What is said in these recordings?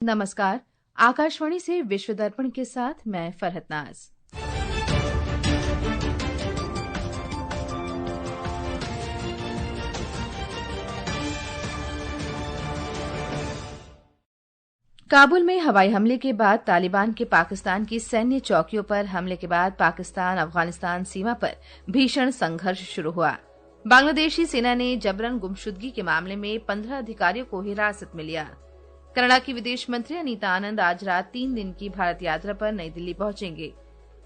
नमस्कार। आकाशवाणी से विश्व दर्पण के साथ मैं फरहत नाज। काबुल में हवाई हमले के बाद तालिबान के पाकिस्तान की सैन्य चौकियों पर हमले के बाद पाकिस्तान अफगानिस्तान सीमा पर भीषण संघर्ष शुरू हुआ। बांग्लादेशी सेना ने जबरन गुमशुदगी के मामले में 15 अधिकारियों को हिरासत में लिया। कनाडा की विदेश मंत्री अनीता आनंद आज रात 3 दिन की भारत यात्रा पर नई दिल्ली पहुंचेंगे।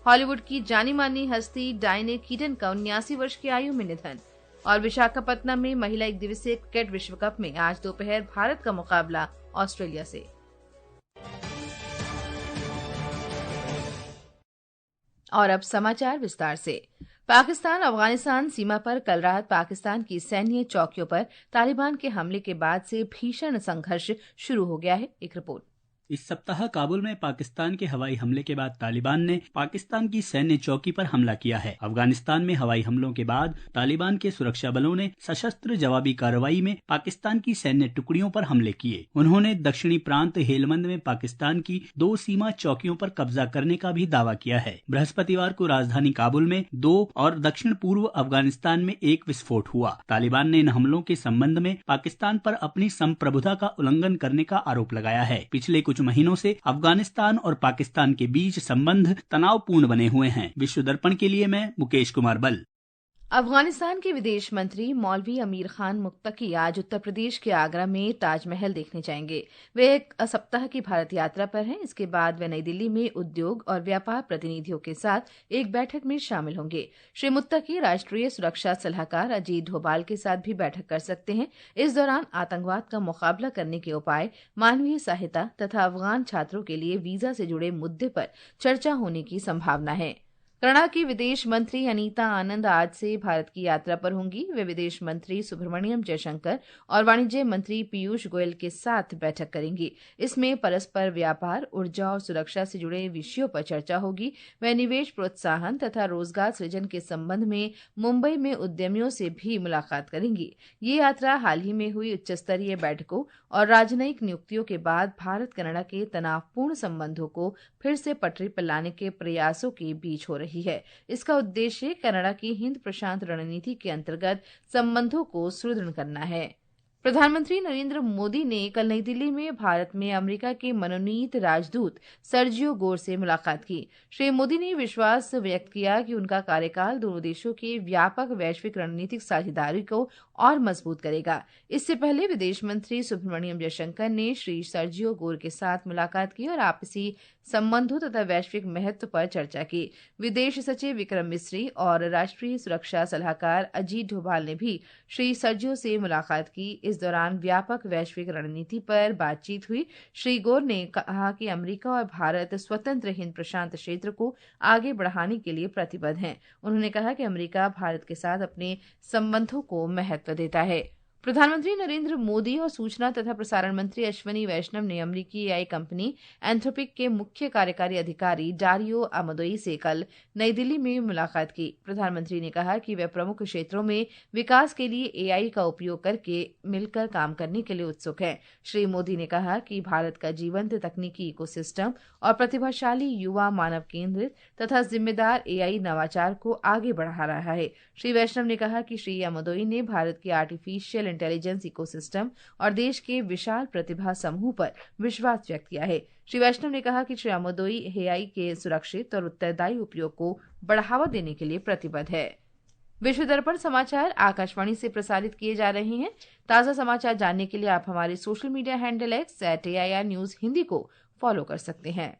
हॉलीवुड की जानी मानी हस्ती डायने कीटन का 79 वर्ष की आयु में निधन। और विशाखापत्तनम में महिला एक दिवसीय क्रिकेट विश्व कप में आज दोपहर भारत का मुकाबला ऑस्ट्रेलिया से। और अब समाचार विस्तार से। पाकिस्तान अफगानिस्तान सीमा पर कल रात पाकिस्तान की सैन्य चौकियों पर तालिबान के हमले के बाद से भीषण संघर्ष शुरू हो गया है। एक रिपोर्ट। इस सप्ताह काबुल में पाकिस्तान के हवाई हमले के बाद तालिबान ने पाकिस्तान की सैन्य चौकी पर हमला किया है। अफगानिस्तान में हवाई हमलों के बाद तालिबान के सुरक्षा बलों ने सशस्त्र जवाबी कार्रवाई में पाकिस्तान की सैन्य टुकड़ियों पर हमले किए। उन्होंने दक्षिणी प्रांत हेलमंद में पाकिस्तान की 2 सीमा चौकियों पर कब्जा करने का भी दावा किया है। बृहस्पतिवार को राजधानी काबुल में 2 और दक्षिण पूर्व अफगानिस्तान में 1 विस्फोट हुआ। तालिबान ने इन हमलों के संबंध में पाकिस्तान पर अपनी संप्रभुता का उल्लंघन करने का आरोप लगाया है। पिछले कुछ महीनों से अफगानिस्तान और पाकिस्तान के बीच संबंध तनावपूर्ण बने हुए हैं। विश्व दर्पण के लिए मैं मुकेश कुमार बल। अफगानिस्तान के विदेश मंत्री मौलवी अमीर खान मुत्तकी आज उत्तर प्रदेश के आगरा में ताजमहल देखने जाएंगे। वे एक सप्ताह की भारत यात्रा पर हैं। इसके बाद वे नई दिल्ली में उद्योग और व्यापार प्रतिनिधियों के साथ एक बैठक में शामिल होंगे। श्री मुत्तकी राष्ट्रीय सुरक्षा सलाहकार अजीत डोभाल के साथ भी बैठक कर सकते हैं। इस दौरान आतंकवाद का मुकाबला करने के उपाय, मानवीय सहायता तथा अफगान छात्रों के लिए वीजा से जुड़े मुद्दे पर चर्चा होने की संभावना है। कनाडा की विदेश मंत्री अनीता आनंद आज से भारत की यात्रा पर होंगी। वे विदेश मंत्री सुब्रमण्यम जयशंकर और वाणिज्य मंत्री पीयूष गोयल के साथ बैठक करेंगी। इसमें परस्पर व्यापार, ऊर्जा और सुरक्षा से जुड़े विषयों पर चर्चा होगी। वे निवेश प्रोत्साहन तथा रोजगार सृजन के संबंध में मुंबई में उद्यमियों से भी मुलाकात करेंगी। ये यात्रा हाल ही में हुई उच्च स्तरीय बैठकों और राजनयिक नियुक्तियों के बाद भारत कनाडा के तनावपूर्ण संबंधों को फिर से पटरी पर लाने के प्रयासों के बीच हो रही है। इसका उद्देश्य कनाडा की हिंद प्रशांत रणनीति के अंतर्गत संबंधों को सुदृढ़ करना है। प्रधानमंत्री नरेंद्र मोदी ने कल नई दिल्ली में भारत में अमेरिका के मनोनीत राजदूत सर्जियो गोर से मुलाकात की। श्री मोदी ने विश्वास व्यक्त किया कि उनका कार्यकाल दोनों देशों के व्यापक वैश्विक रणनीतिक साझेदारी को और मजबूत करेगा। इससे पहले विदेश मंत्री सुब्रमण्यम जयशंकर ने श्री सर्जियो गोर के साथ मुलाकात की और आपसी संबंधों तथा वैश्विक महत्व पर चर्चा की। विदेश सचिव विक्रम मिस्री और राष्ट्रीय सुरक्षा सलाहकार अजीत डोभाल ने भी श्री सर्जियो से मुलाकात की। इस दौरान व्यापक वैश्विक रणनीति पर बातचीत हुई। श्री गोर ने कहा कि अमेरिका और भारत स्वतंत्र हिंद प्रशांत क्षेत्र को आगे बढ़ाने के लिए प्रतिबद्ध हैं। उन्होंने कहा कि अमेरिका भारत के साथ अपने संबंधों को महत्व देता है। प्रधानमंत्री नरेंद्र मोदी और सूचना तथा प्रसारण मंत्री अश्विनी वैष्णव ने अमेरिकी एआई कंपनी एंथ्रोपिक के मुख्य कार्यकारी अधिकारी डारियो आमोदोई से कल नई दिल्ली में मुलाकात की। प्रधानमंत्री ने कहा कि वे प्रमुख क्षेत्रों में विकास के लिए एआई का उपयोग करके मिलकर काम करने के लिए उत्सुक हैं। श्री मोदी ने कहा कि भारत का जीवंत तकनीकी इकोसिस्टम और प्रतिभाशाली युवा मानव केंद्रित तथा जिम्मेदार एआई नवाचार को आगे बढ़ा रहा है। श्री वैष्णव ने कहा कि श्री आमोदोई ने भारत के आर्टिफिशियल इंटेलिजेंस इकोसिस्टम और देश के विशाल प्रतिभा समूह पर विश्वास व्यक्त किया है। श्री वैष्णव ने कहा कि श्री आमोदोई एआई के सुरक्षित और उत्तरदायी उपयोग को बढ़ावा देने के लिए प्रतिबद्ध है। विश्व दर्पण समाचार आकाशवाणी से प्रसारित किए जा रहे हैं। ताज़ा समाचार जानने के लिए आप हमारे social media handle @AIR News Hindi को फॉलो कर सकते हैं।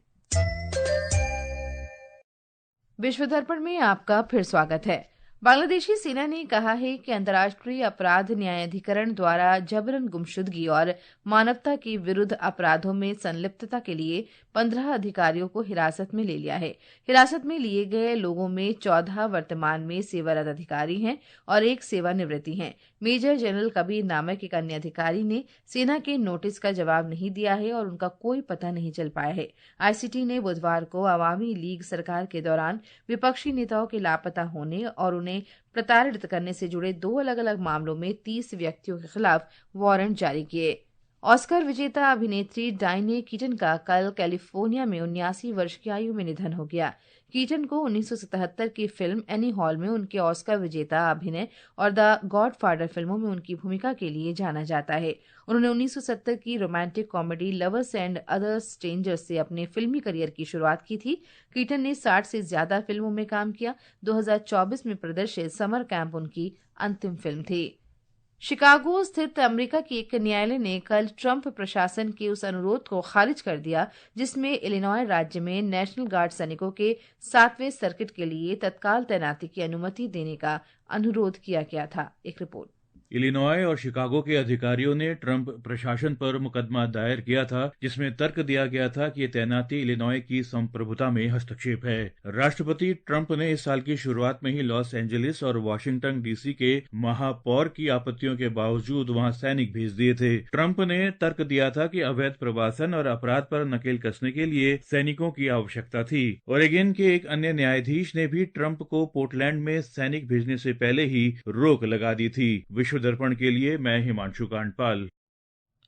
विश्व दर्पण में आपका फिर स्वागत है। बांग्लादेशी सेना ने कहा है कि अंतर्राष्ट्रीय अपराध न्यायाधिकरण द्वारा जबरन गुमशुदगी और मानवता के विरुद्ध अपराधों में संलिप्तता के लिए 15 अधिकारियों को हिरासत में ले लिया है। हिरासत में लिए गए लोगों में 14 वर्तमान में सेवारत अधिकारी हैं और 1 सेवानिवृत्ति हैं। मेजर जनरल कबीर नामक एक अन्य अधिकारी ने सेना के नोटिस का जवाब नहीं दिया है और उनका कोई पता नहीं चल पाया है। आईसीटी ने बुधवार को अवामी लीग सरकार के दौरान विपक्षी नेताओं के लापता होने और उन्हें प्रताड़ित करने से जुड़े 2 अलग अलग मामलों में 30 व्यक्तियों के खिलाफ वारंट जारी किए। ऑस्कर विजेता अभिनेत्री डायने कीटन का कल कैलिफोर्निया में 79 वर्ष की आयु में निधन हो गया। कीटन को 1977 की फिल्म एनी हॉल में उनके ऑस्कर विजेता अभिनय और द गॉडफादर फिल्मों में उनकी भूमिका के लिए जाना जाता है। उन्होंने 1970 की romantic comedy lovers and other strangers से अपने फिल्मी करियर की शुरुआत की थी। कीटन ने 60 से ज्यादा फिल्मों में काम किया। 2024 में प्रदर्शित समर कैंप उनकी अंतिम फिल्म थी। शिकागो स्थित अमेरिका के एक न्यायालय ने कल ट्रंप प्रशासन के उस अनुरोध को खारिज कर दिया जिसमें इलिनॉय राज्य में नेशनल गार्ड सैनिकों के 7वें सर्किट के लिए तत्काल तैनाती की अनुमति देने का अनुरोध किया गया था। एक रिपोर्ट। इलिनॉय और शिकागो के अधिकारियों ने ट्रंप प्रशासन पर मुकदमा दायर किया था जिसमें तर्क दिया गया था कि ये तैनाती इलिनॉय की संप्रभुता में हस्तक्षेप है। राष्ट्रपति ट्रंप ने इस साल की शुरुआत में ही लॉस एंजलिस और वाशिंगटन डीसी के महापौर की आपत्तियों के बावजूद वहां सैनिक भेज दिए थे। ट्रंप ने तर्क दिया था कि अवैध प्रवासन और अपराध पर नकेल कसने के लिए सैनिकों की आवश्यकता थी। ओरेगन के एक अन्य न्यायाधीश ने भी ट्रंप को पोर्टलैंड में सैनिक भेजने से पहले ही रोक लगा दी थी। विश्व दर्पण के लिए मैं हिमांशु कांडपाल।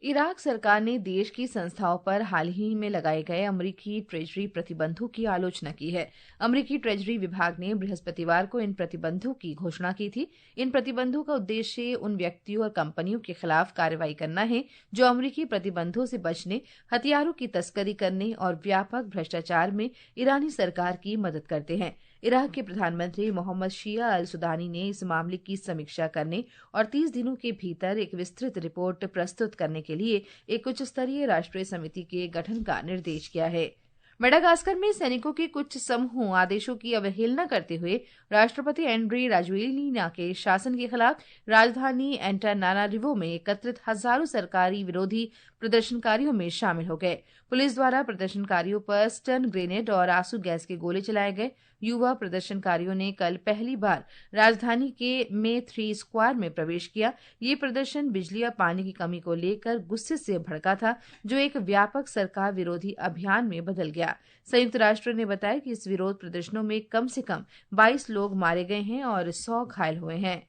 इराक सरकार ने देश की संस्थाओं पर हाल ही में लगाए गए अमेरिकी ट्रेजरी प्रतिबंधों की आलोचना की है। अमेरिकी ट्रेजरी विभाग ने बृहस्पतिवार को इन प्रतिबंधों की घोषणा की थी। इन प्रतिबंधों का उद्देश्य उन व्यक्तियों और कंपनियों के खिलाफ कार्रवाई करना है जो अमेरिकी प्रतिबंधों से बचने, हथियारों की तस्करी करने और व्यापक भ्रष्टाचार में ईरानी सरकार की मदद करते हैं। इराक के प्रधानमंत्री मोहम्मद शिया अल सुदानी ने इस मामले की समीक्षा करने और 30 दिनों के भीतर एक विस्तृत रिपोर्ट प्रस्तुत करने के लिए एक उच्च स्तरीय राष्ट्रीय समिति के गठन का निर्देश किया है। मेडागास्कर में सैनिकों के कुछ समूह आदेशों की अवहेलना करते हुए राष्ट्रपति एंड्री राजोएलिना के शासन के खिलाफ राजधानी एंटानानारिवो में एकत्रित हजारों सरकारी विरोधी प्रदर्शनकारियों में शामिल हो गए। पुलिस द्वारा प्रदर्शनकारियों पर स्टन ग्रेनेड और आंसू गैस के गोले चलाए गए। युवा प्रदर्शनकारियों ने कल पहली बार राजधानी के मे 3 स्क्वायर में प्रवेश किया। ये प्रदर्शन बिजली और पानी की कमी को लेकर गुस्से से भड़का था जो एक व्यापक सरकार विरोधी अभियान में बदल गया। संयुक्त राष्ट्र ने बताया कि इस विरोध प्रदर्शनों में कम से कम 22 लोग मारे गए हैं और 100 घायल हुए हैं।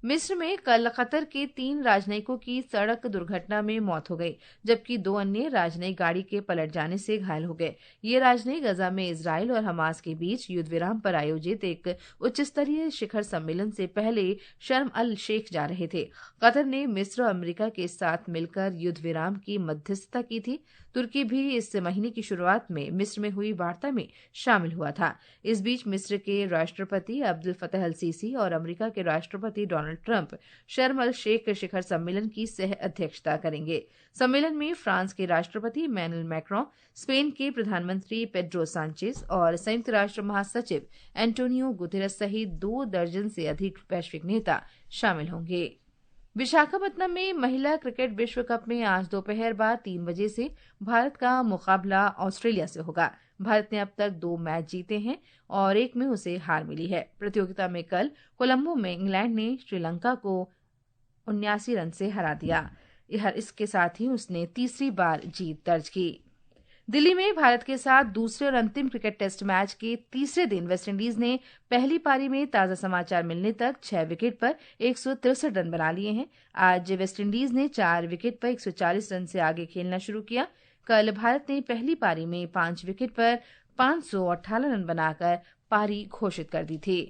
मिस्र में कल कतर के 3 राजनयिकों की सड़क दुर्घटना में मौत हो गई जबकि 2 अन्य राजनयिक गाड़ी के पलट जाने से घायल हो गए। ये राजनयिक गजा में इजराइल और हमास के बीच युद्ध विराम पर आयोजित एक उच्च स्तरीय शिखर सम्मेलन से पहले शर्म अल शेख जा रहे थे। कतर ने मिस्र और अमेरिका के साथ मिलकर युद्ध विराम की मध्यस्थता की थी। तुर्की भी इस महीने की शुरुआत में मिस्र में हुई वार्ता में शामिल हुआ था। इस बीच मिस्र के राष्ट्रपति अब्दुल फतह अल सीसी और अमेरिका के राष्ट्रपति डोनाल्ड ट्रंप शर्म अल शेख शिखर सम्मेलन की सह अध्यक्षता करेंगे। सम्मेलन में फ्रांस के राष्ट्रपति इमैनुअल मैक्रों, स्पेन के प्रधानमंत्री पेड्रो सांचेज और संयुक्त राष्ट्र महासचिव एंटोनियो गुतेरेस सहित 2 दर्जन से अधिक वैश्विक नेता शामिल होंगे। विशाखापत्तनम में महिला क्रिकेट विश्व कप में आज दोपहर बाद 3 बजे से भारत का मुकाबला ऑस्ट्रेलिया से होगा। भारत ने अब तक 2 मैच जीते हैं और 1 में उसे हार मिली है। प्रतियोगिता में कल कोलंबो में इंग्लैंड ने श्रीलंका को 79 रन से हरा दिया। इसके साथ ही उसने तीसरी बार जीत दर्ज की। दिल्ली में भारत के साथ दूसरे और अंतिम क्रिकेट टेस्ट मैच के तीसरे दिन वेस्टइंडीज ने पहली पारी में ताजा समाचार मिलने तक 6 विकेट पर 163 रन बना लिए हैं। आज वेस्टइंडीज ने 4 विकेट पर 140 रन से आगे खेलना शुरू किया। कल भारत ने पहली पारी में 5 विकेट पर 518 रन बनाकर पारी घोषित कर दी थी।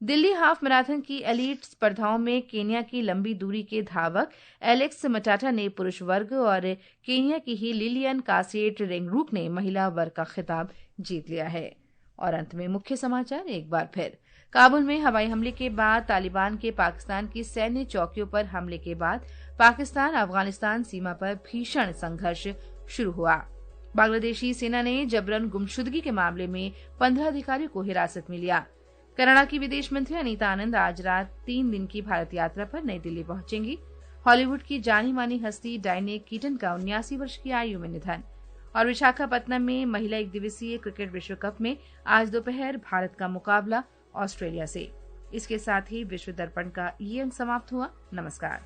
दिल्ली हाफ मैराथन की एलीट स्पर्धाओं में केन्या की लंबी दूरी के धावक एलेक्स मटाटा ने पुरुष वर्ग और केन्या की ही लिलियन कासेट रेंगरूक ने महिला वर्ग का खिताब जीत लिया है। और अंत में मुख्य समाचार एक बार फिर। काबुल में हवाई हमले के बाद तालिबान के पाकिस्तान की सैन्य चौकियों पर हमले के बाद पाकिस्तान अफगानिस्तान सीमा पर भीषण संघर्ष शुरू हुआ। बांग्लादेशी सेना ने जबरन गुमशुदगी के मामले में 15 अधिकारियों को हिरासत में लिया। कनाडा की विदेश मंत्री अनीता आनंद आज रात 3 दिन की भारत यात्रा पर नई दिल्ली पहुंचेंगी। हॉलीवुड की जानी मानी हस्ती डायने कीटन का 79 वर्ष की आयु में निधन। और विशाखापत्तनम में महिला 1 दिवसीय क्रिकेट विश्व कप में आज दोपहर भारत का मुकाबला ऑस्ट्रेलिया से। इसके साथ ही विश्व दर्पण का ये अंक समाप्त हुआ। नमस्कार।